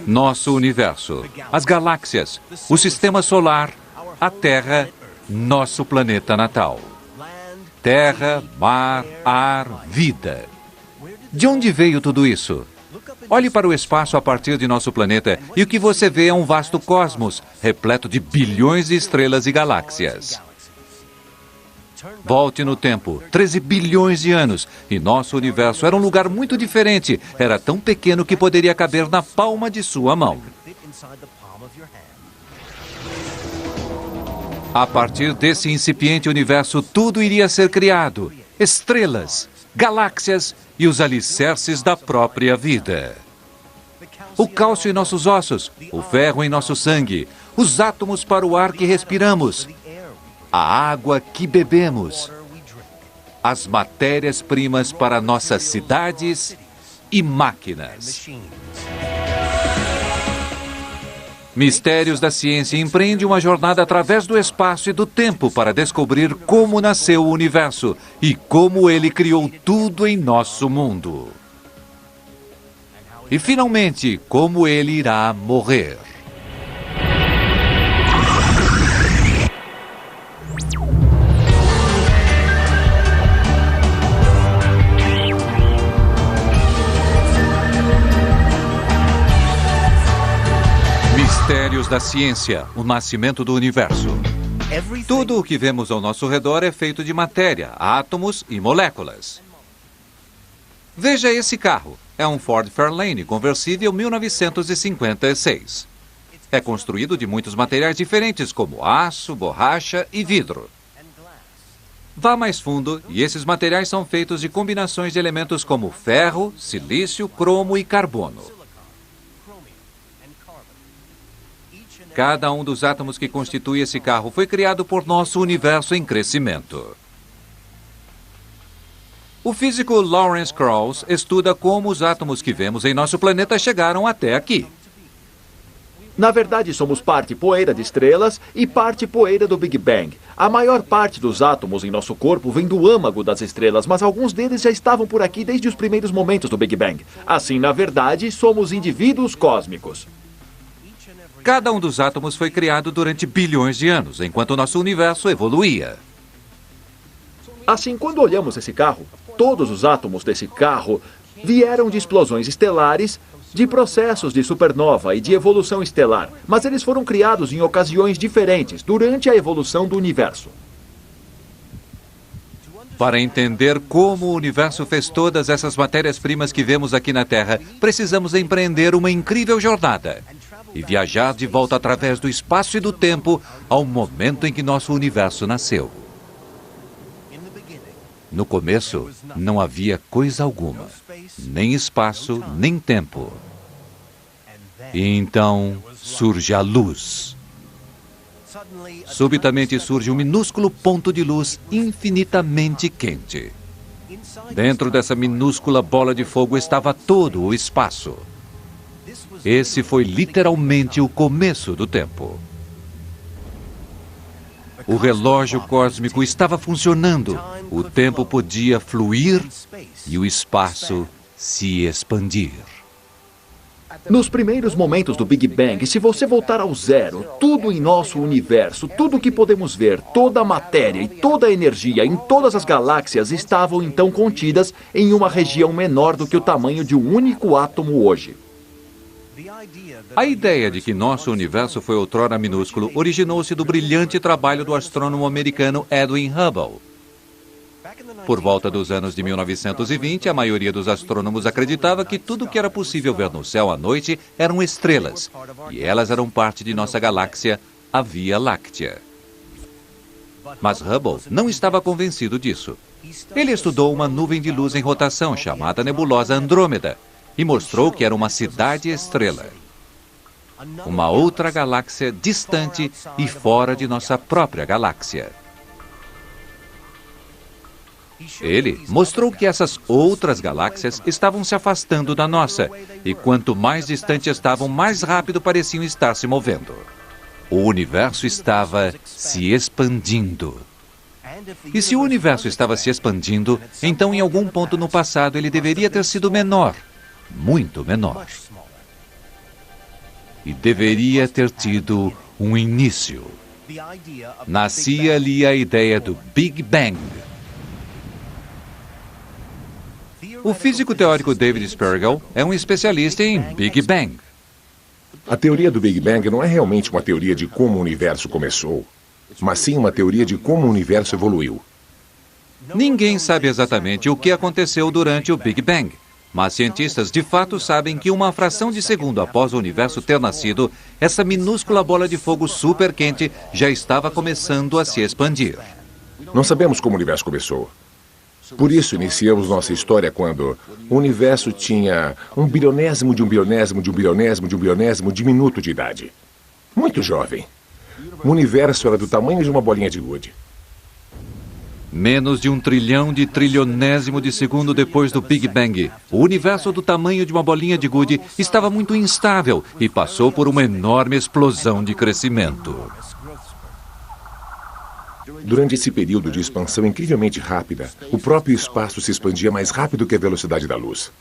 Nosso universo, as galáxias, o sistema solar, a Terra, nosso planeta natal. Terra, mar, ar, vida. De onde veio tudo isso? Olhe para o espaço a partir de nosso planeta e o que você vê é um vasto cosmos, repleto de bilhões de estrelas e galáxias. Volte no tempo, 13 bilhões de anos, e nosso universo era um lugar muito diferente. Era tão pequeno que poderia caber na palma de sua mão. A partir desse incipiente universo, tudo iria ser criado. Estrelas, galáxias e os alicerces da própria vida. O cálcio em nossos ossos, o ferro em nosso sangue, os átomos para o ar que respiramos, a água que bebemos, as matérias-primas para nossas cidades e máquinas. Mistérios da Ciência empreende uma jornada através do espaço e do tempo para descobrir como nasceu o universo e como ele criou tudo em nosso mundo. E, finalmente, como ele irá morrer. Mistérios da Ciência, o nascimento do universo. Tudo o que vemos ao nosso redor é feito de matéria, átomos e moléculas. Veja esse carro. É um Ford Fairlane conversível 1956. É construído de muitos materiais diferentes, como aço, borracha e vidro. Vá mais fundo e esses materiais são feitos de combinações de elementos como ferro, silício, cromo e carbono. Cada um dos átomos que constitui esse carro foi criado por nosso universo em crescimento. O físico Lawrence Krauss estuda como os átomos que vemos em nosso planeta chegaram até aqui. Na verdade, somos parte poeira de estrelas e parte poeira do Big Bang. A maior parte dos átomos em nosso corpo vem do âmago das estrelas, mas alguns deles já estavam por aqui desde os primeiros momentos do Big Bang. Assim, na verdade, somos indivíduos cósmicos. Cada um dos átomos foi criado durante bilhões de anos, enquanto nosso universo evoluía. Assim, quando olhamos esse carro, todos os átomos desse carro vieram de explosões estelares, de processos de supernova e de evolução estelar, mas eles foram criados em ocasiões diferentes durante a evolução do universo. Para entender como o universo fez todas essas matérias-primas que vemos aqui na Terra, precisamos empreender uma incrível jornada e viajar de volta através do espaço e do tempo ao momento em que nosso universo nasceu. No começo, não havia coisa alguma, nem espaço, nem tempo. E então surge a luz. Subitamente surge um minúsculo ponto de luz infinitamente quente. Dentro dessa minúscula bola de fogo estava todo o espaço. Esse foi literalmente o começo do tempo. O relógio cósmico estava funcionando, o tempo podia fluir e o espaço se expandir. Nos primeiros momentos do Big Bang, se você voltar ao zero, tudo em nosso universo, tudo que podemos ver, toda a matéria e toda a energia em todas as galáxias estavam então contidas em uma região menor do que o tamanho de um único átomo hoje. A ideia de que nosso universo foi outrora minúsculo originou-se do brilhante trabalho do astrônomo americano Edwin Hubble. Por volta dos anos de 1920, a maioria dos astrônomos acreditava que tudo que era possível ver no céu à noite eram estrelas, e elas eram parte de nossa galáxia, a Via Láctea. Mas Hubble não estava convencido disso. Ele estudou uma nuvem de luz em rotação chamada nebulosa Andrômeda e mostrou que era uma cidade-estrela. Uma outra galáxia distante e fora de nossa própria galáxia. Ele mostrou que essas outras galáxias estavam se afastando da nossa, e quanto mais distante estavam, mais rápido pareciam estar se movendo. O universo estava se expandindo. E se o universo estava se expandindo, então em algum ponto no passado ele deveria ter sido menor, muito menor. e deveria ter tido um início. Nascia ali a ideia do Big Bang. O físico teórico David Spergel é um especialista em Big Bang. A teoria do Big Bang não é realmente uma teoria de como o universo começou, mas sim uma teoria de como o universo evoluiu. Ninguém sabe exatamente o que aconteceu durante o Big Bang, mas cientistas de fato sabem que uma fração de segundo após o universo ter nascido, essa minúscula bola de fogo super quente já estava começando a se expandir. Não sabemos como o universo começou. Por isso, iniciamos nossa história quando o universo tinha 1/1000 de 1/1000 de 1/1000 de 1/1000 de minuto de idade. Muito jovem. O universo era do tamanho de uma bolinha de gude. Menos de 1 trilhão de trilionésimo de segundo depois do Big Bang, o universo do tamanho de uma bolinha de gude estava muito instável e passou por uma enorme explosão de crescimento. Durante esse período de expansão incrivelmente rápida, o próprio espaço se expandia mais rápido que a velocidade da luz.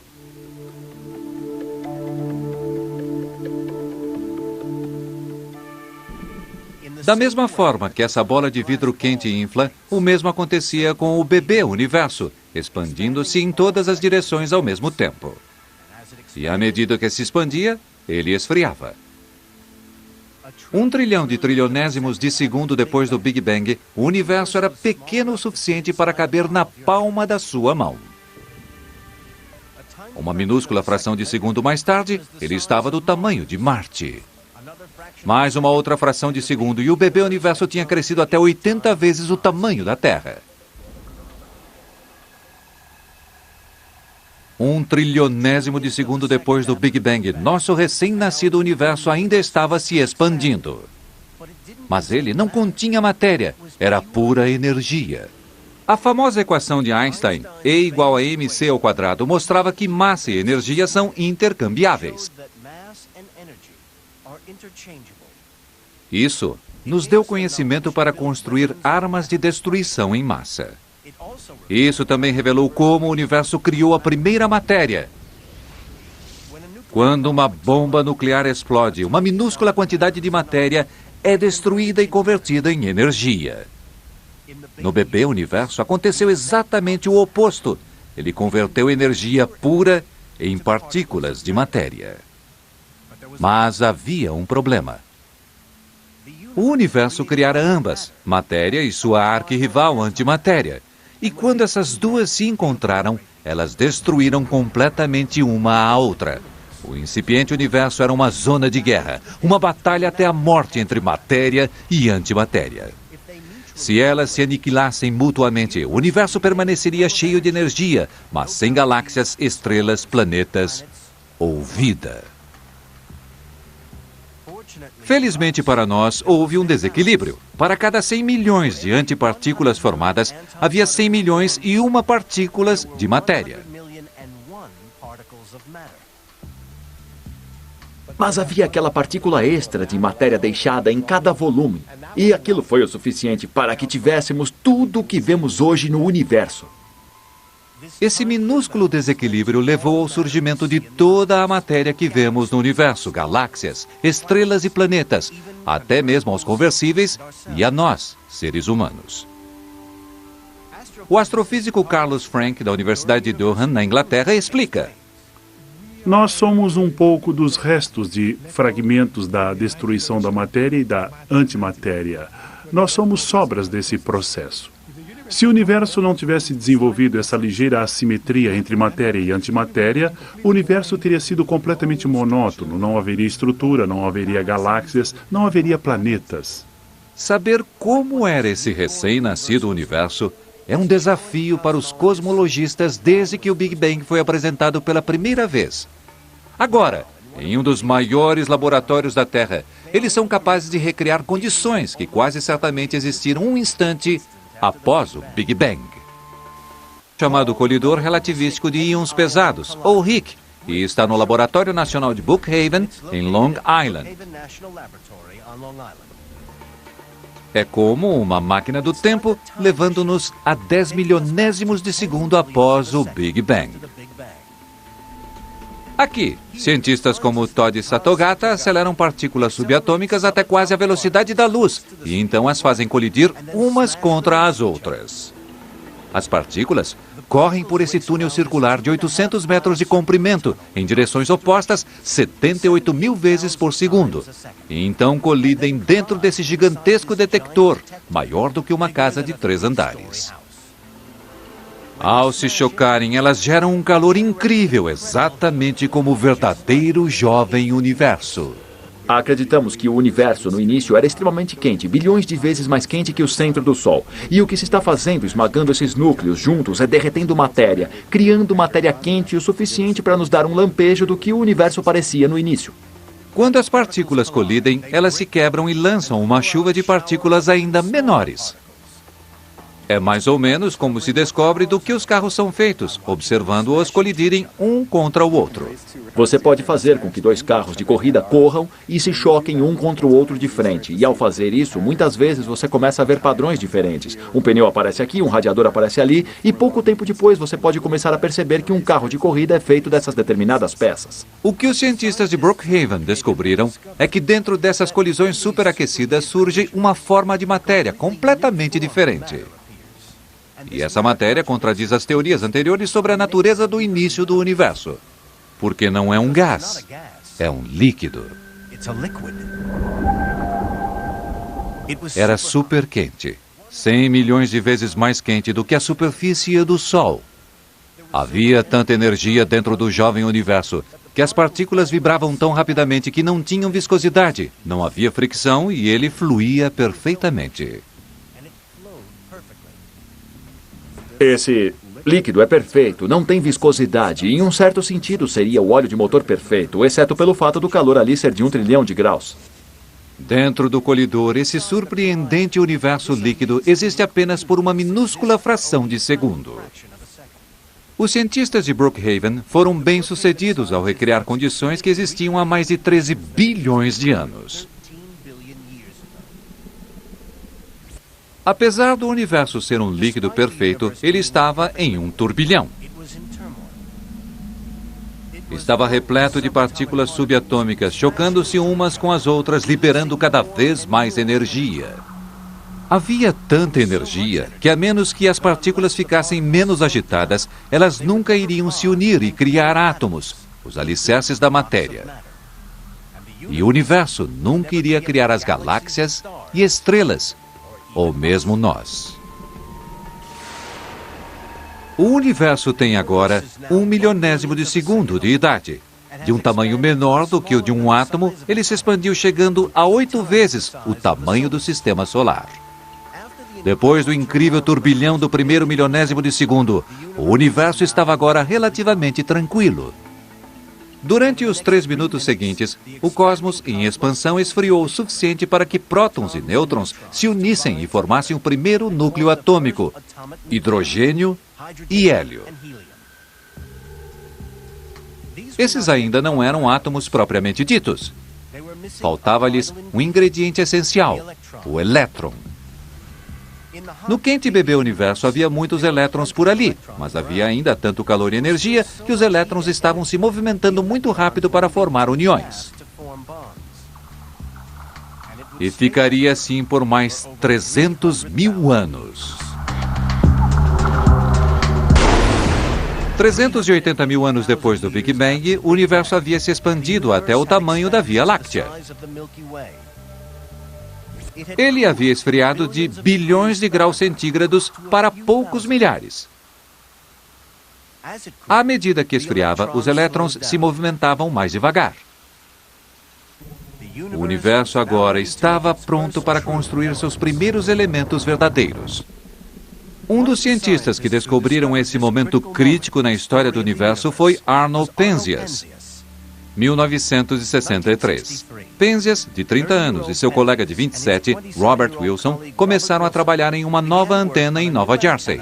Da mesma forma que essa bola de vidro quente infla, o mesmo acontecia com o bebê universo, expandindo-se em todas as direções ao mesmo tempo. E à medida que se expandia, ele esfriava. 1 trilhão de trilionésimos de segundo depois do Big Bang, o universo era pequeno o suficiente para caber na palma da sua mão. Uma minúscula fração de segundo mais tarde, ele estava do tamanho de Marte. Mais uma outra fração de segundo e o bebê universo tinha crescido até 80 vezes o tamanho da Terra. 1 trilionésimo de segundo depois do Big Bang, nosso recém-nascido universo ainda estava se expandindo. Mas ele não continha matéria, era pura energia. A famosa equação de Einstein, E igual a mc ao quadrado, mostrava que massa e energia são intercambiáveis. Isso nos deu conhecimento para construir armas de destruição em massa. Isso também revelou como o universo criou a primeira matéria. Quando uma bomba nuclear explode, uma minúscula quantidade de matéria é destruída e convertida em energia. No bebê universo aconteceu exatamente o oposto. Ele converteu energia pura em partículas de matéria. Mas havia um problema. O universo criara ambas, matéria e sua arquirrival antimatéria. E quando essas duas se encontraram, elas destruíram completamente uma à outra. O incipiente universo era uma zona de guerra, uma batalha até a morte entre matéria e antimatéria. Se elas se aniquilassem mutuamente, o universo permaneceria cheio de energia, mas sem galáxias, estrelas, planetas ou vida. Felizmente para nós, houve um desequilíbrio. Para cada 100 milhões de antipartículas formadas, havia 100 milhões e uma partículas de matéria. Mas havia aquela partícula extra de matéria deixada em cada volume. E aquilo foi o suficiente para que tivéssemos tudo o que vemos hoje no universo. Esse minúsculo desequilíbrio levou ao surgimento de toda a matéria que vemos no universo, galáxias, estrelas e planetas, até mesmo aos conversíveis e a nós, seres humanos. O astrofísico Carlos Frank, da Universidade de Durham, na Inglaterra, explica. Nós somos um pouco dos restos de fragmentos da destruição da matéria e da antimatéria. Nós somos sobras desse processo. Se o universo não tivesse desenvolvido essa ligeira assimetria entre matéria e antimatéria, o universo teria sido completamente monótono, não haveria estrutura, não haveria galáxias, não haveria planetas. Saber como era esse recém-nascido universo é um desafio para os cosmologistas desde que o Big Bang foi apresentado pela primeira vez. Agora, em um dos maiores laboratórios da Terra, eles são capazes de recriar condições que quase certamente existiram um instante após o Big Bang. Chamado colidor relativístico de íons pesados, ou RHIC, e está no Laboratório Nacional de Brookhaven, em Long Island. É como uma máquina do tempo, levando-nos a 10 milionésimos de segundo após o Big Bang. Aqui, cientistas como Todd Satogata aceleram partículas subatômicas até quase a velocidade da luz e então as fazem colidir umas contra as outras. As partículas correm por esse túnel circular de 800 metros de comprimento, em direções opostas 78 mil vezes por segundo. E então colidem dentro desse gigantesco detector, maior do que uma casa de 3 andares. Ao se chocarem, elas geram um calor incrível, exatamente como o verdadeiro jovem universo. Acreditamos que o universo no início era extremamente quente, bilhões de vezes mais quente que o centro do Sol. E o que se está fazendo esmagando esses núcleos juntos é derretendo matéria, criando matéria quente o suficiente para nos dar um lampejo do que o universo parecia no início. Quando as partículas colidem, elas se quebram e lançam uma chuva de partículas ainda menores. É mais ou menos como se descobre do que os carros são feitos, observando-os colidirem um contra o outro. Você pode fazer com que 2 carros de corrida corram e se choquem um contra o outro de frente. E ao fazer isso, muitas vezes você começa a ver padrões diferentes. Um pneu aparece aqui, um radiador aparece ali, e pouco tempo depois você pode começar a perceber que um carro de corrida é feito dessas determinadas peças. O que os cientistas de Brookhaven descobriram é que dentro dessas colisões superaquecidas surge uma forma de matéria completamente diferente. E essa matéria contradiz as teorias anteriores sobre a natureza do início do universo. Porque não é um gás, é um líquido. Era super quente, 100 milhões de vezes mais quente do que a superfície do Sol. Havia tanta energia dentro do jovem universo que as partículas vibravam tão rapidamente que não tinham viscosidade, não havia fricção e ele fluía perfeitamente. Esse líquido é perfeito, não tem viscosidade e em um certo sentido seria o óleo de motor perfeito, exceto pelo fato do calor ali ser de 1 trilhão de graus. Dentro do colidor, esse surpreendente universo líquido existe apenas por uma minúscula fração de segundo. Os cientistas de Brookhaven foram bem-sucedidos ao recriar condições que existiam há mais de 13 bilhões de anos. Apesar do universo ser um líquido perfeito, ele estava em um turbilhão. Estava repleto de partículas subatômicas, chocando-se umas com as outras, liberando cada vez mais energia. Havia tanta energia que, a menos que as partículas ficassem menos agitadas, elas nunca iriam se unir e criar átomos, os alicerces da matéria. E o universo nunca iria criar as galáxias e estrelas, ou mesmo nós. O universo tem agora 1 milionésimo de segundo de idade. De um tamanho menor do que o de um átomo, ele se expandiu chegando a 8 vezes o tamanho do sistema solar. Depois do incrível turbilhão do 1º milionésimo de segundo, o universo estava agora relativamente tranquilo. Durante os 3 minutos seguintes, o cosmos em expansão esfriou o suficiente para que prótons e nêutrons se unissem e formassem o primeiro núcleo atômico, hidrogênio e hélio. Esses ainda não eram átomos propriamente ditos. Faltava-lhes um ingrediente essencial, o elétron. No quente bebê universo havia muitos elétrons por ali, mas havia ainda tanto calor e energia que os elétrons estavam se movimentando muito rápido para formar uniões. E ficaria assim por mais 300 mil anos. 380 mil anos depois do Big Bang, o universo havia se expandido até o tamanho da Via Láctea. Ele havia esfriado de bilhões de graus centígrados para poucos milhares. À medida que esfriava, os elétrons se movimentavam mais devagar. O universo agora estava pronto para construir seus primeiros elementos verdadeiros. Um dos cientistas que descobriram esse momento crítico na história do universo foi Arnold Penzias, 1963. Penzias, de 30 anos, e seu colega de 27, Robert Wilson, começaram a trabalhar em uma nova antena em Nova Jersey.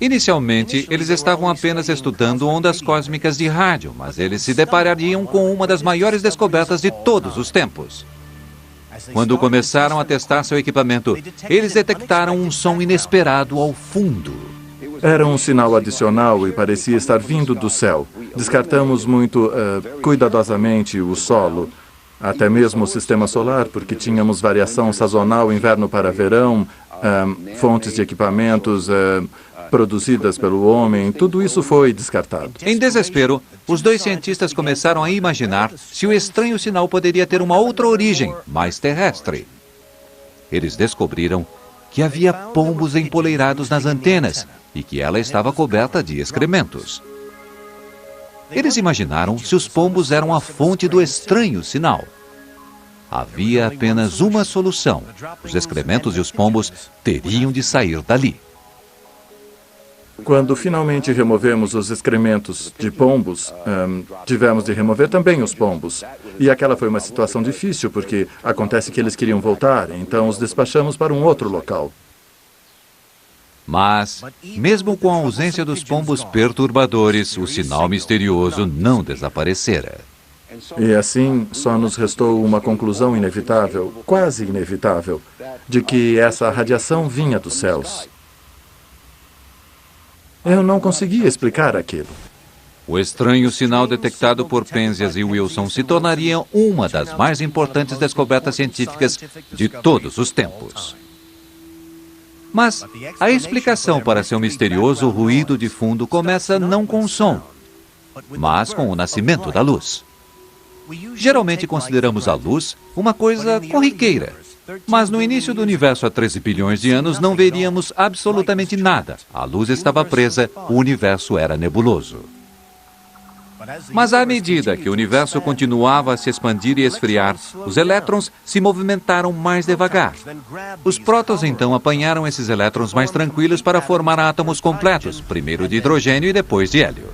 Inicialmente, eles estavam apenas estudando ondas cósmicas de rádio, mas eles se deparariam com uma das maiores descobertas de todos os tempos. Quando começaram a testar seu equipamento, eles detectaram um som inesperado ao fundo. Era um sinal adicional e parecia estar vindo do céu. Descartamos muito cuidadosamente o solo, até mesmo o sistema solar, porque tínhamos variação sazonal, inverno para verão, fontes de equipamentos produzidas pelo homem. Tudo isso foi descartado. Em desespero, os dois cientistas começaram a imaginar se o estranho sinal poderia ter uma outra origem, mais terrestre. Eles descobriram que havia pombos empoleirados nas antenas e que ela estava coberta de excrementos. Eles imaginaram se os pombos eram a fonte do estranho sinal. Havia apenas uma solução. Os excrementos e os pombos teriam de sair dali. Quando finalmente removemos os excrementos de pombos, tivemos de remover também os pombos. E aquela foi uma situação difícil, porque acontece que eles queriam voltar, então os despachamos para um outro local. Mas, mesmo com a ausência dos pombos perturbadores, o sinal misterioso não desaparecera. E assim, só nos restou uma conclusão inevitável, quase inevitável, de que essa radiação vinha dos céus. Eu não conseguia explicar aquilo. O estranho sinal detectado por Penzias e Wilson se tornaria uma das mais importantes descobertas científicas de todos os tempos. Mas a explicação para seu misterioso ruído de fundo começa não com o som, mas com o nascimento da luz. Geralmente consideramos a luz uma coisa corriqueira, mas no início do universo há 13 bilhões de anos não veríamos absolutamente nada. A luz estava presa, o universo era nebuloso. Mas à medida que o universo continuava a se expandir e esfriar, os elétrons se movimentaram mais devagar. Os prótons então apanharam esses elétrons mais tranquilos para formar átomos completos, primeiro de hidrogênio e depois de hélio.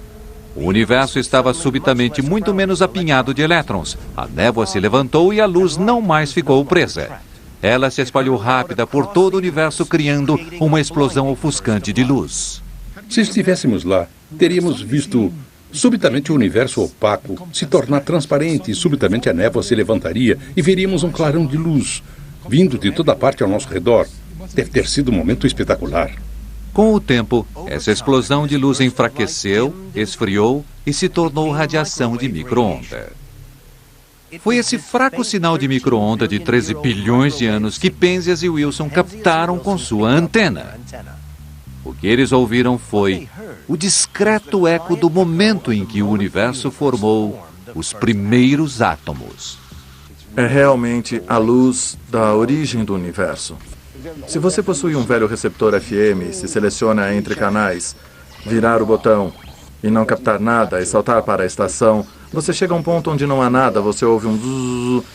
O universo estava subitamente muito menos apinhado de elétrons. A névoa se levantou e a luz não mais ficou presa. Ela se espalhou rápida por todo o universo, criando uma explosão ofuscante de luz. Se estivéssemos lá, teríamos visto subitamente o universo opaco se tornar transparente e subitamente a névoa se levantaria e veríamos um clarão de luz vindo de toda parte ao nosso redor. Deve ter sido um momento espetacular. Com o tempo, essa explosão de luz enfraqueceu, esfriou e se tornou radiação de micro-onda. Foi esse fraco sinal de micro-onda de 13 bilhões de anos que Penzias e Wilson captaram com sua antena. O que eles ouviram foi o discreto eco do momento em que o universo formou os primeiros átomos. É realmente a luz da origem do universo. Se você possui um velho receptor FM, se seleciona entre canais, virar o botão e não captar nada e saltar para a estação, você chega a um ponto onde não há nada, você ouve um zzzz.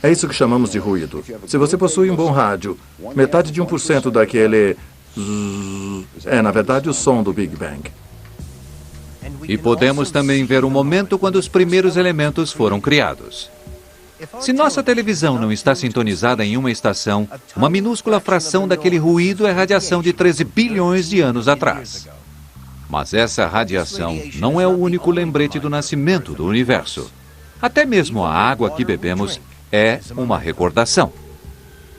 É isso que chamamos de ruído. Se você possui um bom rádio, metade de 1% daquele zzzz é, na verdade, o som do Big Bang. E podemos também ver o momento quando os primeiros elementos foram criados. Se nossa televisão não está sintonizada em uma estação, uma minúscula fração daquele ruído é radiação de 13 bilhões de anos atrás. Mas essa radiação não é o único lembrete do nascimento do universo. Até mesmo a água que bebemos é uma recordação.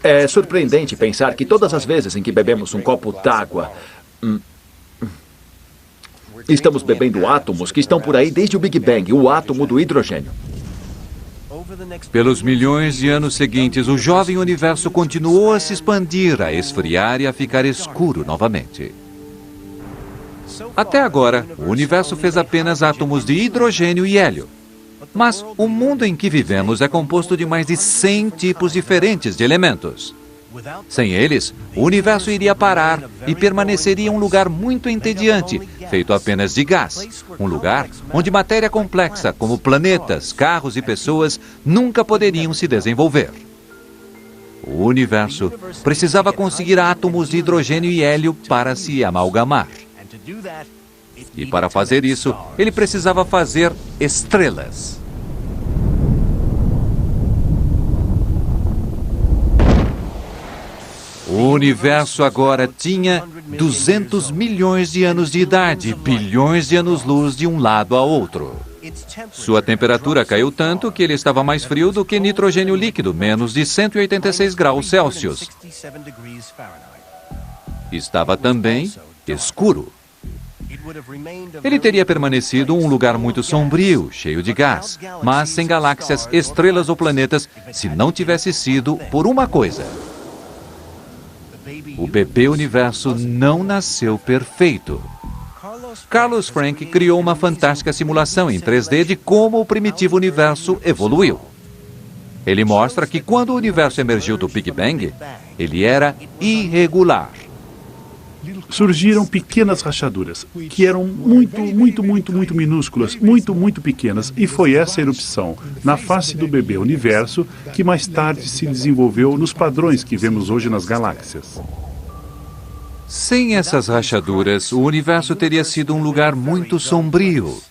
É surpreendente pensar que todas as vezes em que bebemos um copo d'água, estamos bebendo átomos que estão por aí desde o Big Bang, o átomo do hidrogênio. Pelos milhões de anos seguintes, o jovem universo continuou a se expandir, a esfriar e a ficar escuro novamente. Até agora, o universo fez apenas átomos de hidrogênio e hélio. Mas o mundo em que vivemos é composto de mais de 100 tipos diferentes de elementos. Sem eles, o universo iria parar e permaneceria um lugar muito entediante, feito apenas de gás. Um lugar onde matéria complexa, como planetas, carros e pessoas, nunca poderiam se desenvolver. O universo precisava conseguir átomos de hidrogênio e hélio para se amalgamar. E para fazer isso, ele precisava fazer estrelas. O universo agora tinha 200 milhões de anos de idade, bilhões de anos-luz de um lado a outro. Sua temperatura caiu tanto que ele estava mais frio do que nitrogênio líquido, menos de 186 graus Celsius. Estava também escuro. Ele teria permanecido um lugar muito sombrio, cheio de gás, mas sem galáxias, estrelas ou planetas, se não tivesse sido por uma coisa. O bebê universo não nasceu perfeito. Carlos Frank criou uma fantástica simulação em 3D de como o primitivo universo evoluiu. Ele mostra que quando o universo emergiu do Big Bang, ele era irregular. Surgiram pequenas rachaduras, que eram muito minúsculas, muito pequenas, e foi essa erupção, na face do bebê universo, que mais tarde se desenvolveu nos padrões que vemos hoje nas galáxias. Sem essas rachaduras, o universo teria sido um lugar muito sombrio.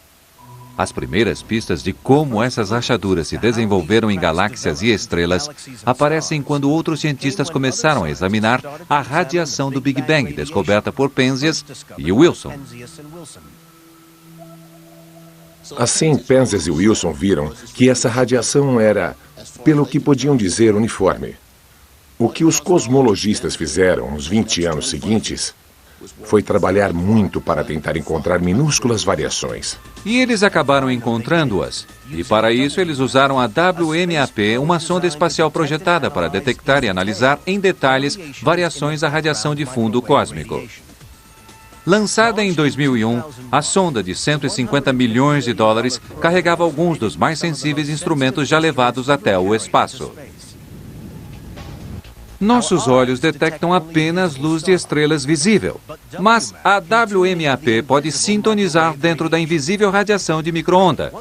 As primeiras pistas de como essas rachaduras se desenvolveram em galáxias e estrelas aparecem quando outros cientistas começaram a examinar a radiação do Big Bang, descoberta por Penzias e Wilson. Assim, Penzias e Wilson viram que essa radiação era, pelo que podiam dizer, uniforme. O que os cosmologistas fizeram nos 20 anos seguintes foi trabalhar muito para tentar encontrar minúsculas variações. E eles acabaram encontrando-as. E para isso eles usaram a WMAP, uma sonda espacial projetada para detectar e analisar em detalhes variações da radiação de fundo cósmico. Lançada em 2001, a sonda de 150 milhões de dólares carregava alguns dos mais sensíveis instrumentos já levados até o espaço. Nossos olhos detectam apenas luz de estrelas visível, mas a WMAP pode sintonizar dentro da invisível radiação de micro-onda.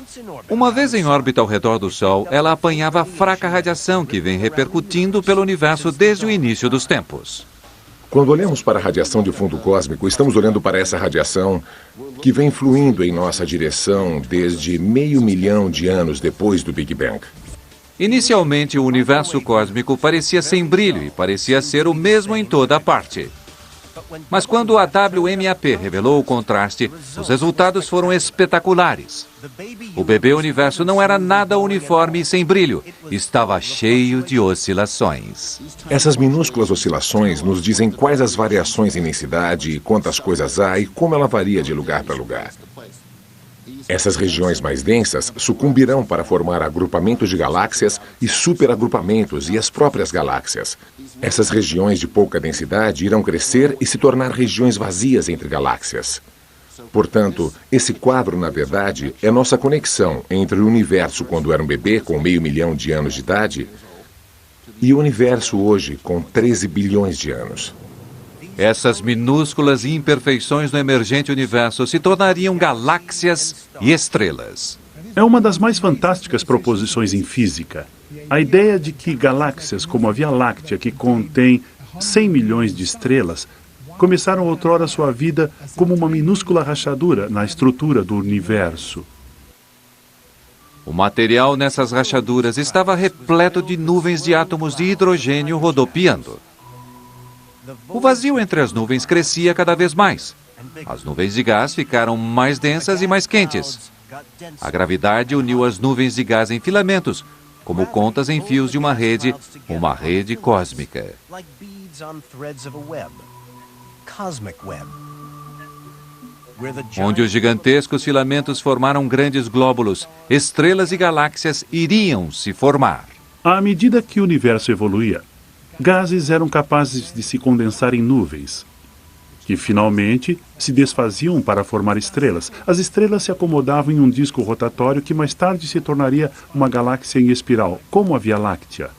Uma vez em órbita ao redor do Sol, ela apanhava fraca radiação que vem repercutindo pelo universo desde o início dos tempos. Quando olhamos para a radiação de fundo cósmico, estamos olhando para essa radiação que vem fluindo em nossa direção desde 500 milhões de anos depois do Big Bang. Inicialmente, o universo cósmico parecia sem brilho e parecia ser o mesmo em toda a parte. Mas quando a WMAP revelou o contraste, os resultados foram espetaculares. O bebê universo não era nada uniforme e sem brilho, estava cheio de oscilações. Essas minúsculas oscilações nos dizem quais as variações em densidade, quantas coisas há e como ela varia de lugar para lugar. Essas regiões mais densas sucumbirão para formar agrupamentos de galáxias e superagrupamentos e as próprias galáxias. Essas regiões de pouca densidade irão crescer e se tornar regiões vazias entre galáxias. Portanto, esse quadro, na verdade, é nossa conexão entre o universo quando era um bebê com 500 milhões de anos de idade e o universo hoje com 13 bilhões de anos. Essas minúsculas imperfeições no emergente universo se tornariam galáxias e estrelas. É uma das mais fantásticas proposições em física. A ideia de que galáxias como a Via Láctea, que contém 100 milhões de estrelas, começaram outrora sua vida como uma minúscula rachadura na estrutura do universo. O material nessas rachaduras estava repleto de nuvens de átomos de hidrogênio rodopiando. O vazio entre as nuvens crescia cada vez mais. As nuvens de gás ficaram mais densas e mais quentes. A gravidade uniu as nuvens de gás em filamentos, como contas em fios de uma rede cósmica. Onde os gigantescos filamentos formaram grandes glóbulos, estrelas e galáxias iriam se formar. À medida que o universo evoluía, gases eram capazes de se condensar em nuvens, que finalmente se desfaziam para formar estrelas. As estrelas se acomodavam em um disco rotatório que mais tarde se tornaria uma galáxia em espiral, como a Via Láctea.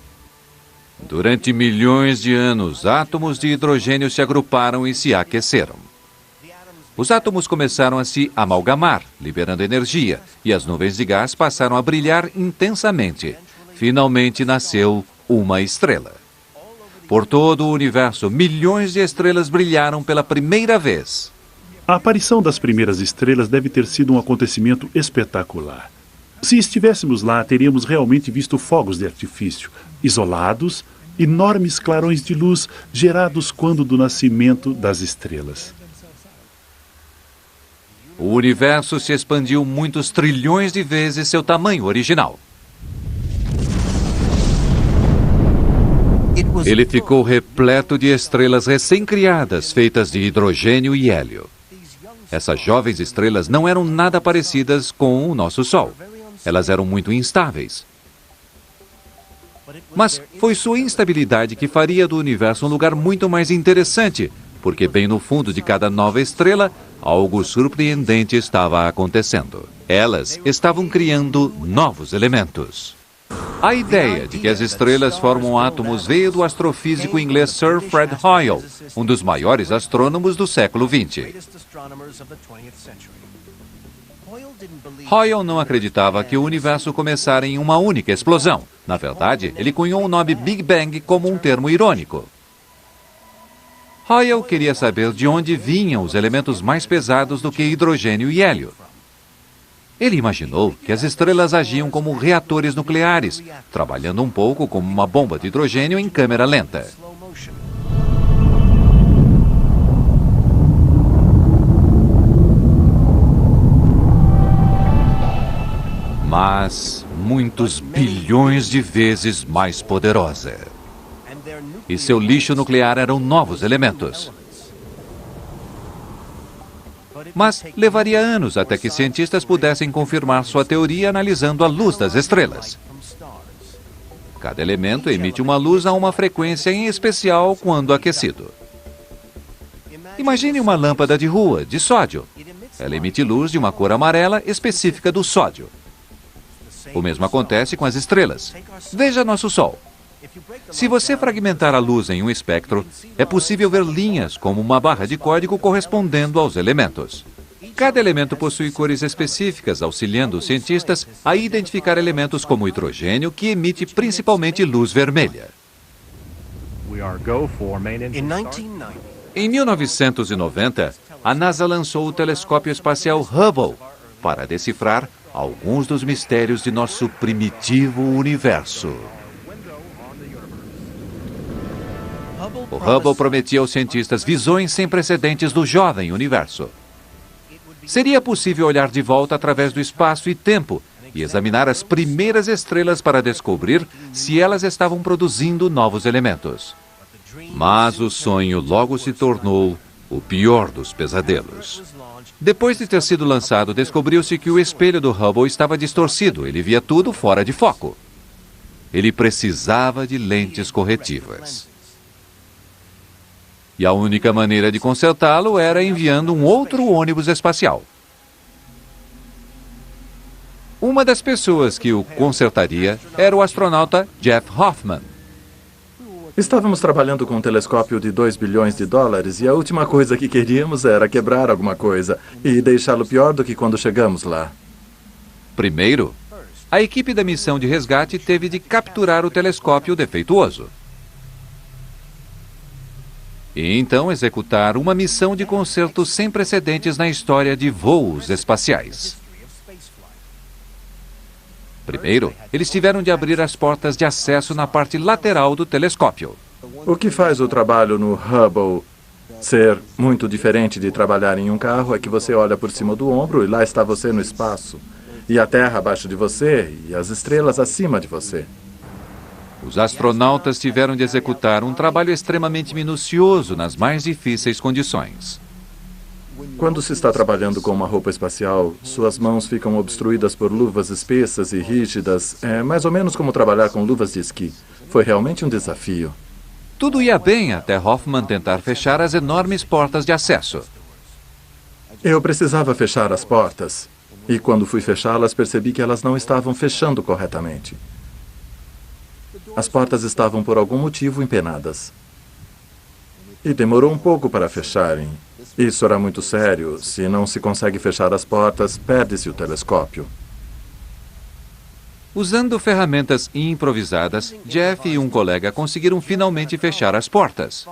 Durante milhões de anos, átomos de hidrogênio se agruparam e se aqueceram. Os átomos começaram a se amalgamar, liberando energia, e as nuvens de gás passaram a brilhar intensamente. Finalmente nasceu uma estrela. Por todo o universo, milhões de estrelas brilharam pela primeira vez. A aparição das primeiras estrelas deve ter sido um acontecimento espetacular. Se estivéssemos lá, teríamos realmente visto fogos de artifício, isolados, enormes clarões de luz gerados quando do nascimento das estrelas. O universo se expandiu muitos trilhões de vezes seu tamanho original. Ele ficou repleto de estrelas recém-criadas, feitas de hidrogênio e hélio. Essas jovens estrelas não eram nada parecidas com o nosso Sol. Elas eram muito instáveis. Mas foi sua instabilidade que faria do universo um lugar muito mais interessante, porque bem no fundo de cada nova estrela, algo surpreendente estava acontecendo. Elas estavam criando novos elementos. A ideia de que as estrelas formam átomos veio do astrofísico inglês Sir Fred Hoyle, um dos maiores astrônomos do século XX. Hoyle não acreditava que o universo começara em uma única explosão. Na verdade, ele cunhou o nome Big Bang como um termo irônico. Hoyle queria saber de onde vinham os elementos mais pesados do que hidrogênio e hélio. Ele imaginou que as estrelas agiam como reatores nucleares, trabalhando um pouco como uma bomba de hidrogênio em câmera lenta. Mas muitos bilhões de vezes mais poderosa. E seu lixo nuclear eram novos elementos. Mas levaria anos até que cientistas pudessem confirmar sua teoria analisando a luz das estrelas. Cada elemento emite uma luz a uma frequência em especial quando aquecido. Imagine uma lâmpada de rua, de sódio. Ela emite luz de uma cor amarela específica do sódio. O mesmo acontece com as estrelas. Veja nosso Sol. Se você fragmentar a luz em um espectro, é possível ver linhas como uma barra de código correspondendo aos elementos. Cada elemento possui cores específicas, auxiliando os cientistas a identificar elementos como o hidrogênio, que emite principalmente luz vermelha. Em 1990, a NASA lançou o telescópio espacial Hubble para decifrar alguns dos mistérios de nosso primitivo universo. O Hubble prometia aos cientistas visões sem precedentes do jovem universo. Seria possível olhar de volta através do espaço e tempo e examinar as primeiras estrelas para descobrir se elas estavam produzindo novos elementos. Mas o sonho logo se tornou o pior dos pesadelos. Depois de ter sido lançado, descobriu-se que o espelho do Hubble estava distorcido. Ele via tudo fora de foco. Ele precisava de lentes corretivas. E a única maneira de consertá-lo era enviando um outro ônibus espacial. Uma das pessoas que o consertaria era o astronauta Jeff Hoffman. Estávamos trabalhando com um telescópio de 2 bilhões de dólares e a última coisa que queríamos era quebrar alguma coisa e deixá-lo pior do que quando chegamos lá. Primeiro, a equipe da missão de resgate teve de capturar o telescópio defeituoso. E então executar uma missão de conserto sem precedentes na história de voos espaciais. Primeiro, eles tiveram de abrir as portas de acesso na parte lateral do telescópio. O que faz o trabalho no Hubble ser muito diferente de trabalhar em um carro é que você olha por cima do ombro e lá está você no espaço. E a Terra abaixo de você e as estrelas acima de você. Os astronautas tiveram de executar um trabalho extremamente minucioso nas mais difíceis condições. Quando se está trabalhando com uma roupa espacial, suas mãos ficam obstruídas por luvas espessas e rígidas. É mais ou menos como trabalhar com luvas de esqui. Foi realmente um desafio. Tudo ia bem até Hoffman tentar fechar as enormes portas de acesso. Eu precisava fechar as portas. E quando fui fechá-las, percebi que elas não estavam fechando corretamente. As portas estavam por algum motivo empenadas. E demorou um pouco para fecharem. Isso era muito sério. Se não se consegue fechar as portas, perde-se o telescópio. Usando ferramentas improvisadas, Jeff e um colega conseguiram finalmente fechar as portas.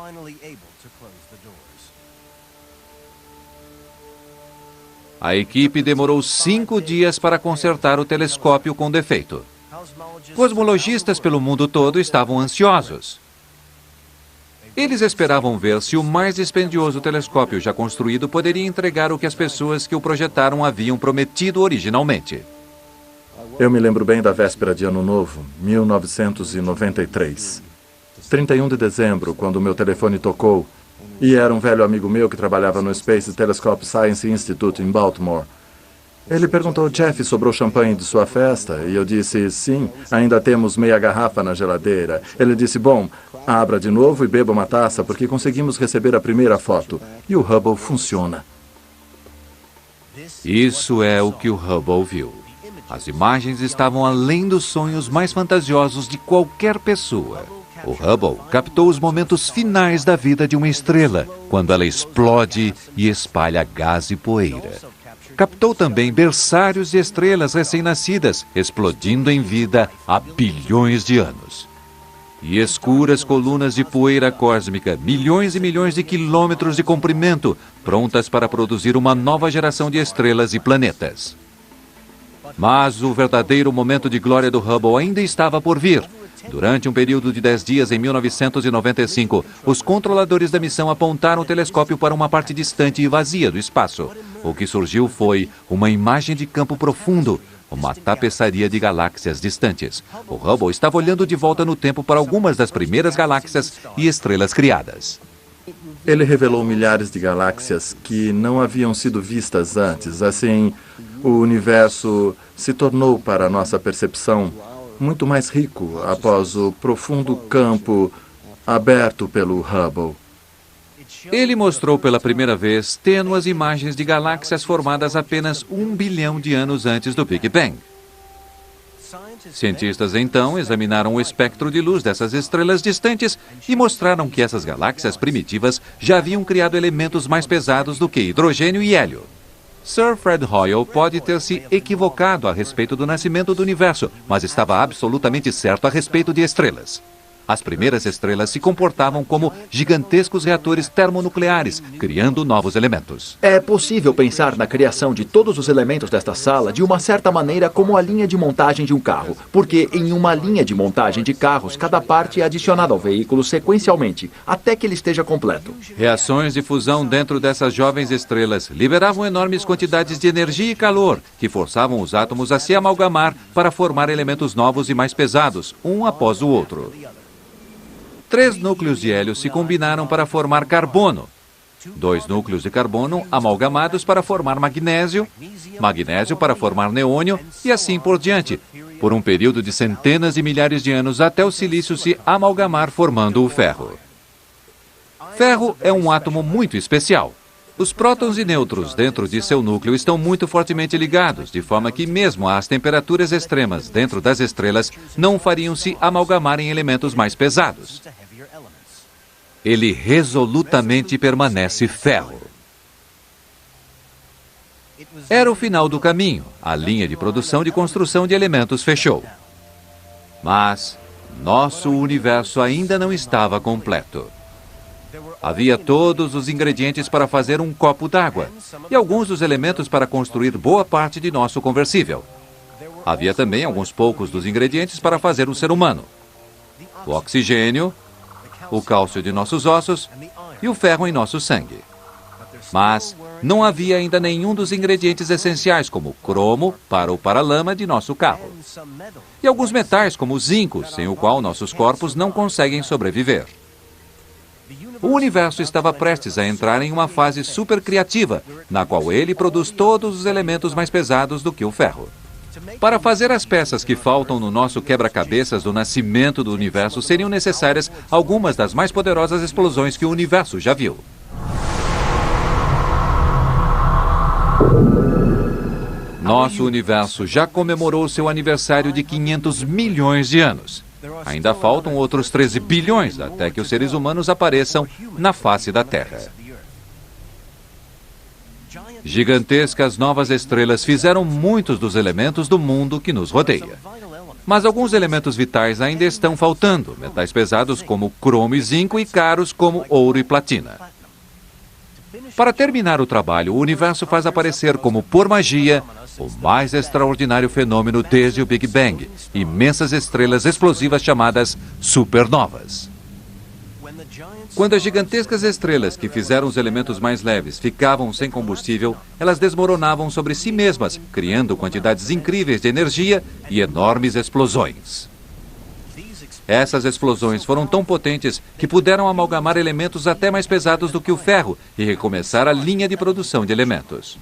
A equipe demorou 5 dias para consertar o telescópio com defeito. Cosmologistas pelo mundo todo estavam ansiosos. Eles esperavam ver se o mais dispendioso telescópio já construído poderia entregar o que as pessoas que o projetaram haviam prometido originalmente. Eu me lembro bem da véspera de Ano Novo, 1993. 31 de dezembro, quando o meu telefone tocou, E era um velho amigo meu que trabalhava no Space Telescope Science Institute em Baltimore. Ele perguntou, Jeff, sobrou champanhe de sua festa? E eu disse, sim, ainda temos meia garrafa na geladeira. Ele disse, bom, abra de novo e beba uma taça, porque conseguimos receber a primeira foto. E o Hubble funciona. Isso é o que o Hubble viu. As imagens estavam além dos sonhos mais fantasiosos de qualquer pessoa. O Hubble captou os momentos finais da vida de uma estrela, quando ela explode e espalha gás e poeira. Captou também berçários de estrelas recém-nascidas, explodindo em vida há bilhões de anos. E escuras colunas de poeira cósmica, milhões e milhões de quilômetros de comprimento, prontas para produzir uma nova geração de estrelas e planetas. Mas o verdadeiro momento de glória do Hubble ainda estava por vir. Durante um período de 10 dias em 1995, os controladores da missão apontaram o telescópio para uma parte distante e vazia do espaço. O que surgiu foi uma imagem de campo profundo, uma tapeçaria de galáxias distantes. O Hubble estava olhando de volta no tempo para algumas das primeiras galáxias e estrelas criadas. Ele revelou milhares de galáxias que não haviam sido vistas antes. Assim, o universo se tornou, para a nossa percepção, muito mais rico após o profundo campo aberto pelo Hubble. Ele mostrou pela primeira vez tênues imagens de galáxias formadas apenas 1 bilhão de anos antes do Big Bang. Cientistas então examinaram o espectro de luz dessas estrelas distantes e mostraram que essas galáxias primitivas já haviam criado elementos mais pesados do que hidrogênio e hélio. Sir Fred Hoyle pode ter se equivocado a respeito do nascimento do universo, mas estava absolutamente certo a respeito de estrelas. As primeiras estrelas se comportavam como gigantescos reatores termonucleares, criando novos elementos. É possível pensar na criação de todos os elementos desta sala de uma certa maneira como a linha de montagem de um carro, porque em uma linha de montagem de carros, cada parte é adicionada ao veículo sequencialmente, até que ele esteja completo. Reações de fusão dentro dessas jovens estrelas liberavam enormes quantidades de energia e calor, que forçavam os átomos a se amalgamar para formar elementos novos e mais pesados, um após o outro. 3 núcleos de hélio se combinaram para formar carbono. 2 núcleos de carbono amalgamados para formar magnésio, magnésio para formar neônio e assim por diante, por um período de centenas de milhares de anos até o silício se amalgamar formando o ferro. Ferro é um átomo muito especial. Os prótons e nêutrons dentro de seu núcleo estão muito fortemente ligados, de forma que mesmo às temperaturas extremas dentro das estrelas não fariam se amalgamar em elementos mais pesados. Ele resolutamente permanece ferro. Era o final do caminho. A linha de produção de construção de elementos fechou. Mas nosso universo ainda não estava completo. Havia todos os ingredientes para fazer um copo d'água e alguns dos elementos para construir boa parte de nosso conversível. Havia também alguns poucos dos ingredientes para fazer um ser humano. O oxigênio, o cálcio de nossos ossos e o ferro em nosso sangue. Mas não havia ainda nenhum dos ingredientes essenciais, como cromo para o paralama de nosso carro. E alguns metais, como o zinco, sem o qual nossos corpos não conseguem sobreviver. O universo estava prestes a entrar em uma fase super criativa, na qual ele produz todos os elementos mais pesados do que o ferro. Para fazer as peças que faltam no nosso quebra-cabeças do nascimento do universo, seriam necessárias algumas das mais poderosas explosões que o universo já viu. Nosso universo já comemorou seu aniversário de 500 milhões de anos. Ainda faltam outros 13 bilhões até que os seres humanos apareçam na face da Terra. Gigantescas novas estrelas fizeram muitos dos elementos do mundo que nos rodeia. Mas alguns elementos vitais ainda estão faltando, metais pesados como cromo e zinco e caros como ouro e platina. Para terminar o trabalho, o universo faz aparecer como por magia o mais extraordinário fenômeno desde o Big Bang, imensas estrelas explosivas chamadas supernovas. Quando as gigantescas estrelas que fizeram os elementos mais leves ficavam sem combustível, elas desmoronavam sobre si mesmas, criando quantidades incríveis de energia e enormes explosões. Essas explosões foram tão potentes que puderam amalgamar elementos até mais pesados do que o ferro e recomeçar a linha de produção de elementos.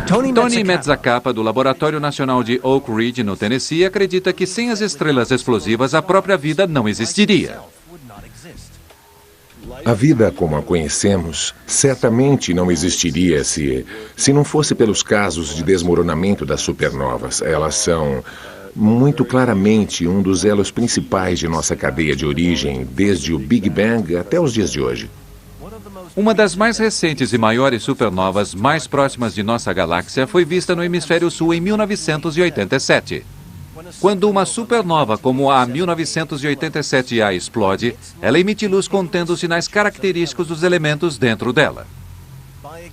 Tony Mezzacapa, do Laboratório Nacional de Oak Ridge, no Tennessee, acredita que sem as estrelas explosivas, a própria vida não existiria. A vida como a conhecemos certamente não existiria se não fosse pelos casos de desmoronamento das supernovas. Elas são muito claramente um dos elos principais de nossa cadeia de origem, desde o Big Bang até os dias de hoje. Uma das mais recentes e maiores supernovas mais próximas de nossa galáxia foi vista no hemisfério sul em 1987. Quando uma supernova como a 1987A explode, ela emite luz contendo sinais característicos dos elementos dentro dela.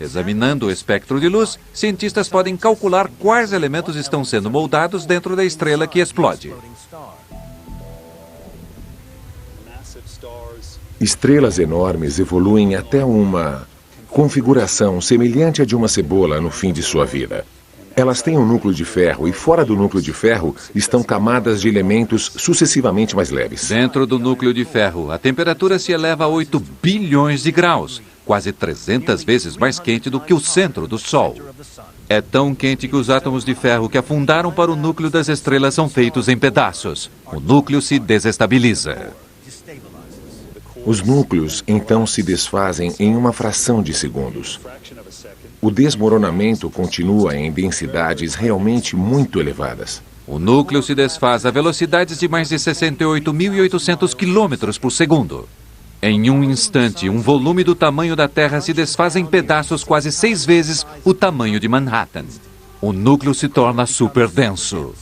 Examinando o espectro de luz, cientistas podem calcular quais elementos estão sendo moldados dentro da estrela que explode. Estrelas enormes evoluem até uma configuração semelhante à de uma cebola no fim de sua vida. Elas têm um núcleo de ferro e fora do núcleo de ferro estão camadas de elementos sucessivamente mais leves. Dentro do núcleo de ferro, a temperatura se eleva a 8 bilhões de graus, quase 300 vezes mais quente do que o centro do Sol. É tão quente que os átomos de ferro que afundaram para o núcleo das estrelas são feitos em pedaços. O núcleo se desestabiliza. Os núcleos então se desfazem em uma fração de segundos. O desmoronamento continua em densidades realmente muito elevadas. O núcleo se desfaz a velocidades de mais de 68.800 km por segundo. Em um instante, um volume do tamanho da Terra se desfaz em pedaços quase 6 vezes o tamanho de Manhattan. O núcleo se torna super denso.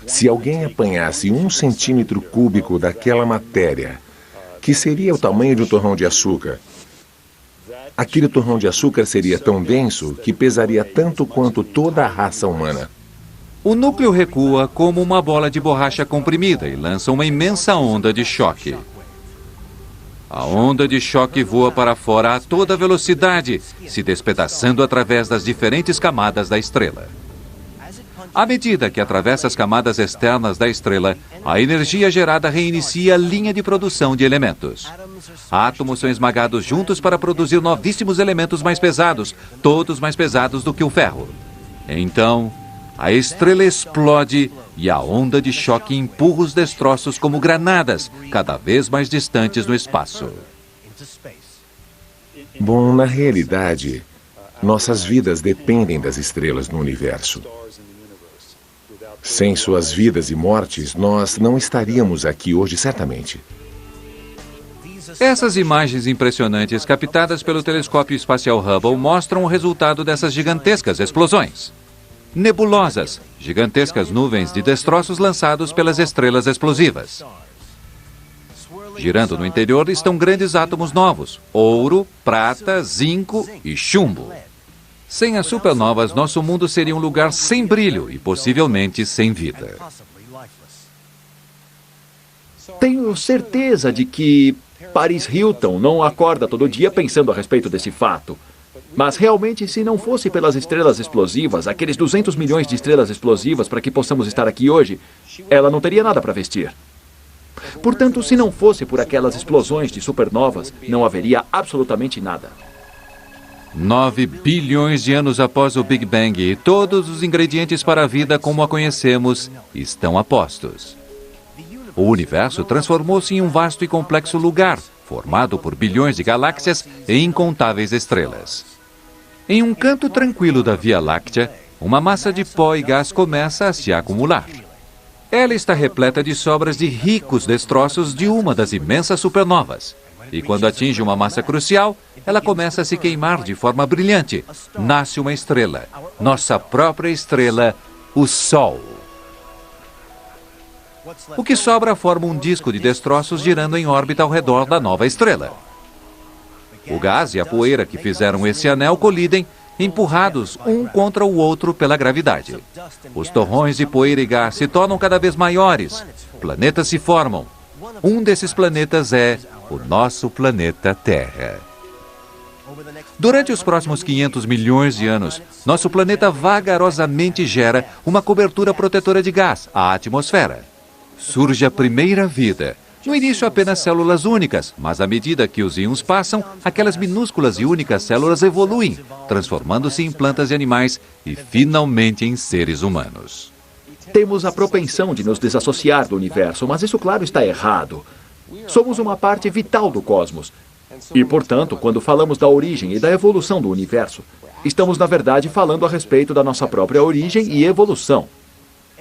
Se alguém apanhasse 1 centímetro cúbico daquela matéria, que seria o tamanho de um torrão de açúcar, aquele torrão de açúcar seria tão denso que pesaria tanto quanto toda a raça humana. O núcleo recua como uma bola de borracha comprimida e lança uma imensa onda de choque. A onda de choque voa para fora a toda velocidade, se despedaçando através das diferentes camadas da estrela. À medida que atravessa as camadas externas da estrela, a energia gerada reinicia a linha de produção de elementos. Átomos são esmagados juntos para produzir novíssimos elementos mais pesados, todos mais pesados do que o ferro. Então, a estrela explode e a onda de choque empurra os destroços como granadas, cada vez mais distantes no espaço. Bom, na realidade, nossas vidas dependem das estrelas no universo. Sem suas vidas e mortes, nós não estaríamos aqui hoje, certamente. Essas imagens impressionantes captadas pelo telescópio espacial Hubble mostram o resultado dessas gigantescas explosões. Nebulosas, gigantescas nuvens de destroços lançados pelas estrelas explosivas. Girando no interior estão grandes átomos novos: ouro, prata, zinco e chumbo. Sem as supernovas, nosso mundo seria um lugar sem brilho e possivelmente sem vida. Tenho certeza de que Paris Hilton não acorda todo dia pensando a respeito desse fato. Mas realmente, se não fosse pelas estrelas explosivas, aqueles 200 milhões de estrelas explosivas para que possamos estar aqui hoje, ela não teria nada para vestir. Portanto, se não fosse por aquelas explosões de supernovas, não haveria absolutamente nada. 9 bilhões de anos após o Big Bang, todos os ingredientes para a vida como a conhecemos estão a postos. O universo transformou-se em um vasto e complexo lugar, formado por bilhões de galáxias e incontáveis estrelas. Em um canto tranquilo da Via Láctea, uma massa de pó e gás começa a se acumular. Ela está repleta de sobras de ricos destroços de uma das imensas supernovas. E quando atinge uma massa crucial, ela começa a se queimar de forma brilhante. Nasce uma estrela, nossa própria estrela, o Sol. O que sobra forma um disco de destroços girando em órbita ao redor da nova estrela. O gás e a poeira que fizeram esse anel colidem, empurrados um contra o outro pela gravidade. Os torrões de poeira e gás se tornam cada vez maiores. Planetas se formam. Um desses planetas é o nosso planeta Terra. Durante os próximos 500 milhões de anos, nosso planeta vagarosamente gera uma cobertura protetora de gás, a atmosfera. Surge a primeira vida. No início, apenas células únicas, mas à medida que os íons passam, aquelas minúsculas e únicas células evoluem, transformando-se em plantas e animais e, finalmente, em seres humanos. Temos a propensão de nos desassociar do universo, mas isso, claro, está errado. Somos uma parte vital do cosmos. E, portanto, quando falamos da origem e da evolução do universo, estamos, na verdade, falando a respeito da nossa própria origem e evolução.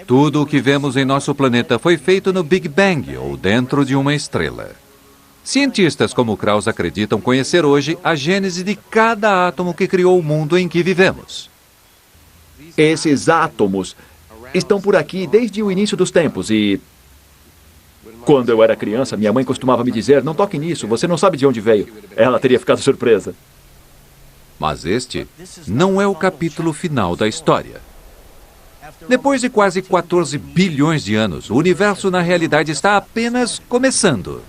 Tudo o que vemos em nosso planeta foi feito no Big Bang, ou dentro de uma estrela. Cientistas como Krauss acreditam conhecer hoje a gênese de cada átomo que criou o mundo em que vivemos. Esses átomos estão por aqui desde o início dos tempos e... Quando eu era criança, minha mãe costumava me dizer, não toque nisso, você não sabe de onde veio. Ela teria ficado surpresa. Mas este não é o capítulo final da história. Depois de quase 14 bilhões de anos, o universo na realidade está apenas começando.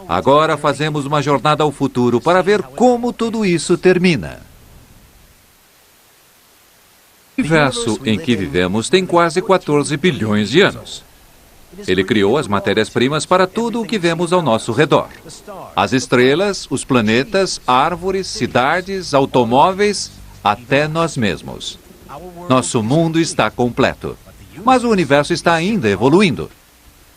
Agora fazemos uma jornada ao futuro para ver como tudo isso termina. O universo em que vivemos tem quase 14 bilhões de anos. Ele criou as matérias-primas para tudo o que vemos ao nosso redor. As estrelas, os planetas, árvores, cidades, automóveis, até nós mesmos. Nosso mundo está completo, mas o universo está ainda evoluindo.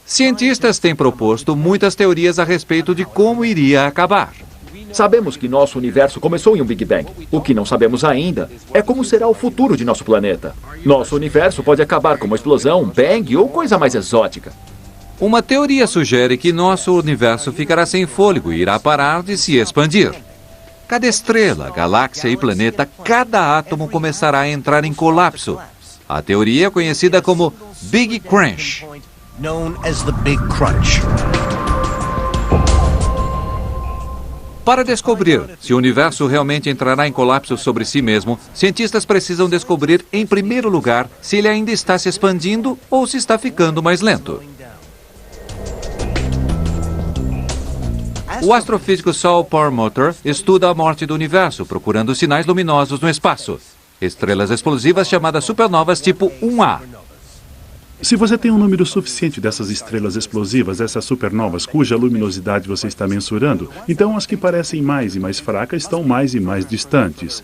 Cientistas têm proposto muitas teorias a respeito de como iria acabar. Sabemos que nosso universo começou em um Big Bang. O que não sabemos ainda é como será o futuro de nosso planeta. Nosso universo pode acabar com uma explosão, um bang ou coisa mais exótica. Uma teoria sugere que nosso universo ficará sem fôlego e irá parar de se expandir. Cada estrela, galáxia e planeta, cada átomo começará a entrar em colapso. A teoria é conhecida como Big Crunch. Para descobrir se o universo realmente entrará em colapso sobre si mesmo, cientistas precisam descobrir, em primeiro lugar, se ele ainda está se expandindo ou se está ficando mais lento. O astrofísico Saul Perlmutter estuda a morte do universo, procurando sinais luminosos no espaço. Estrelas explosivas chamadas supernovas tipo 1A. Se você tem um número suficiente dessas estrelas explosivas, essas supernovas, cuja luminosidade você está mensurando, então as que parecem mais e mais fracas estão mais e mais distantes.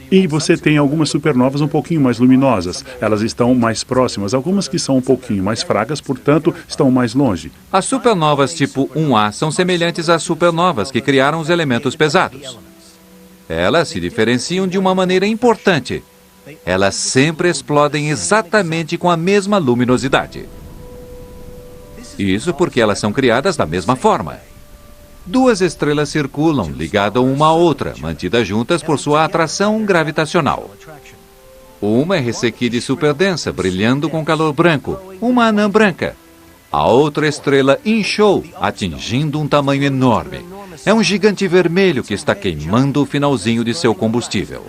E você tem algumas supernovas um pouquinho mais luminosas. Elas estão mais próximas. Algumas que são um pouquinho mais fracas, portanto, estão mais longe. As supernovas tipo 1A são semelhantes às supernovas que criaram os elementos pesados. Elas se diferenciam de uma maneira importante. Elas sempre explodem exatamente com a mesma luminosidade. Isso porque elas são criadas da mesma forma. Duas estrelas circulam, ligadas uma à outra, mantidas juntas por sua atração gravitacional. Uma é ressequida e superdensa, brilhando com calor branco, uma anã branca. A outra estrela inchou, atingindo um tamanho enorme. É um gigante vermelho que está queimando o finalzinho de seu combustível.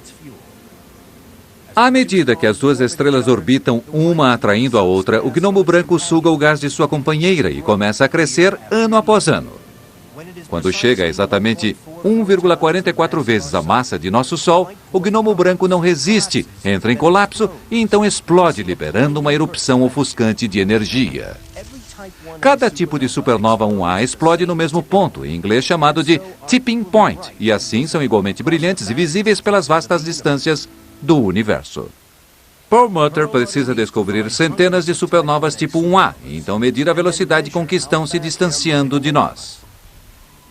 À medida que as duas estrelas orbitam, uma atraindo a outra, o gnomo branco suga o gás de sua companheira e começa a crescer ano após ano. Quando chega a exatamente 1,44 vezes a massa de nosso Sol, o gnomo branco não resiste, entra em colapso e então explode, liberando uma erupção ofuscante de energia. Cada tipo de supernova 1A explode no mesmo ponto, em inglês chamado de tipping point, e assim são igualmente brilhantes e visíveis pelas vastas distâncias do universo. Perlmutter precisa descobrir centenas de supernovas tipo 1A, e então medir a velocidade com que estão se distanciando de nós.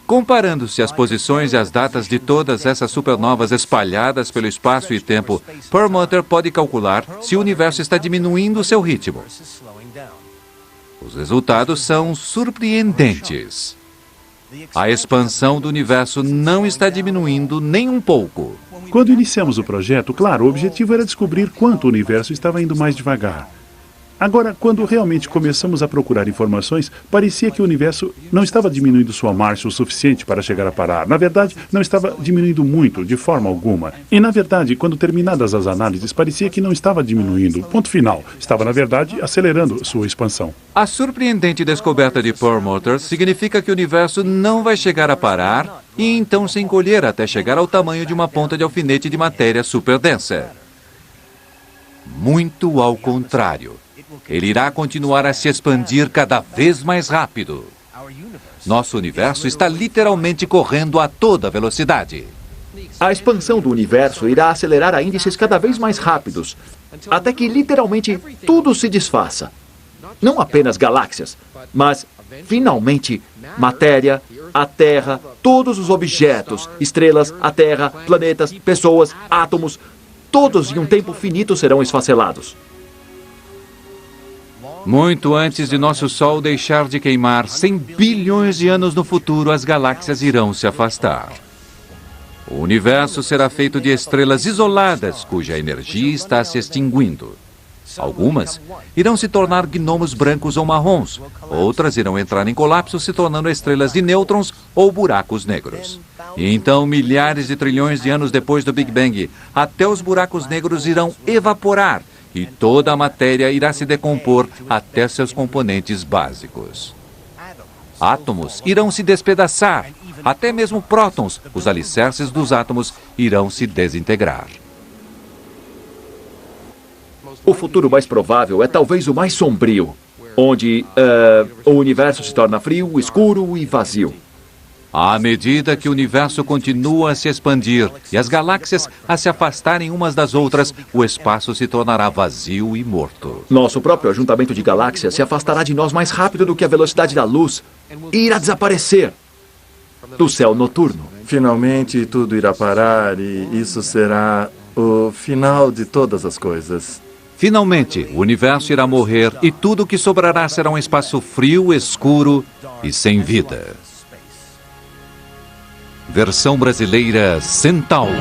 Comparando-se as posições e as datas de todas essas supernovas espalhadas pelo espaço e tempo, Perlmutter pode calcular se o universo está diminuindo seu ritmo. Os resultados são surpreendentes. A expansão do universo não está diminuindo nem um pouco. Quando iniciamos o projeto, claro, o objetivo era descobrir quanto o universo estava indo mais devagar. Agora, quando realmente começamos a procurar informações, parecia que o universo não estava diminuindo sua marcha o suficiente para chegar a parar. Na verdade, não estava diminuindo muito, de forma alguma. E, na verdade, quando terminadas as análises, parecia que não estava diminuindo. Ponto final. Estava, na verdade, acelerando sua expansão. A surpreendente descoberta de Perlmutter significa que o universo não vai chegar a parar e então se encolher até chegar ao tamanho de uma ponta de alfinete de matéria superdensa. Muito ao contrário. Ele irá continuar a se expandir cada vez mais rápido. Nosso universo está literalmente correndo a toda velocidade. A expansão do universo irá acelerar a índices cada vez mais rápidos, até que literalmente tudo se desfaça. Não apenas galáxias, mas, finalmente, matéria, a Terra, todos os objetos, estrelas, a Terra, planetas, pessoas, átomos, todos em um tempo finito serão esfacelados. Muito antes de nosso Sol deixar de queimar, 100 bilhões de anos no futuro, as galáxias irão se afastar. O universo será feito de estrelas isoladas, cuja energia está se extinguindo. Algumas irão se tornar gnomos brancos ou marrons. Outras irão entrar em colapso, se tornando estrelas de nêutrons ou buracos negros. E então, milhares de trilhões de anos depois do Big Bang, até os buracos negros irão evaporar e toda a matéria irá se decompor até seus componentes básicos. Átomos irão se despedaçar. Até mesmo prótons, os alicerces dos átomos, irão se desintegrar. O futuro mais provável é talvez o mais sombrio, onde o universo se torna frio, escuro e vazio. À medida que o universo continua a se expandir e as galáxias a se afastarem umas das outras, o espaço se tornará vazio e morto. Nosso próprio ajuntamento de galáxias se afastará de nós mais rápido do que a velocidade da luz e irá desaparecer do céu noturno. Finalmente tudo irá parar e isso será o final de todas as coisas. Finalmente, o universo irá morrer e tudo o que sobrará será um espaço frio, escuro e sem vida. Versão brasileira Centauro.